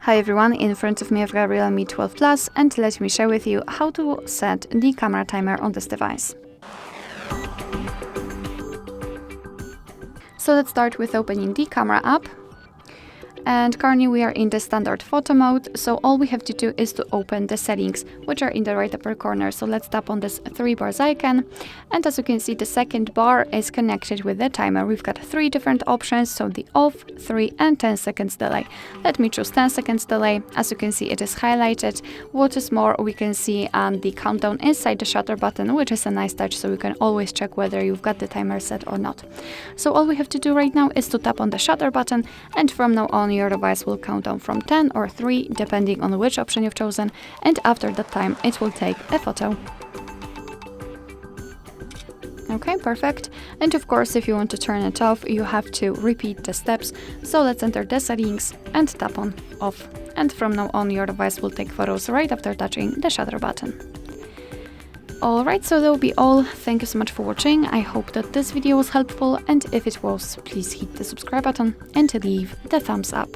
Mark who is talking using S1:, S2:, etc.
S1: Hi everyone, in front of me I've got Realme 12 Plus and let me share with you how to set the camera timer on this device. So let's start with opening the camera app. And currently we are in the standard photo mode, so all we have to do is to open the settings, which are in the right upper corner. So let's tap on this 3 bars icon, and as you can see, the second bar is connected with the timer. We've got 3 different options, so the off, 3 and 10 seconds delay. Let me choose 10 seconds delay. As you can see, it is highlighted. What is more, we can see the countdown inside the shutter button, which is a nice touch, so you can always check whether you've got the timer set or not. So all we have to do right now is to tap on the shutter button, and from now on your device will count down from 10 or 3 depending on which option you've chosen, and after that time it will take a photo. Okay, perfect. And of course, if you want to turn it off, you have to repeat the steps. So let's enter the settings and tap on off, and from now on your device will take photos right after touching the shutter button. Alright, so that will be all. Thank you so much for watching. I hope that this video was helpful, and if it was, please hit the subscribe button and leave the thumbs up.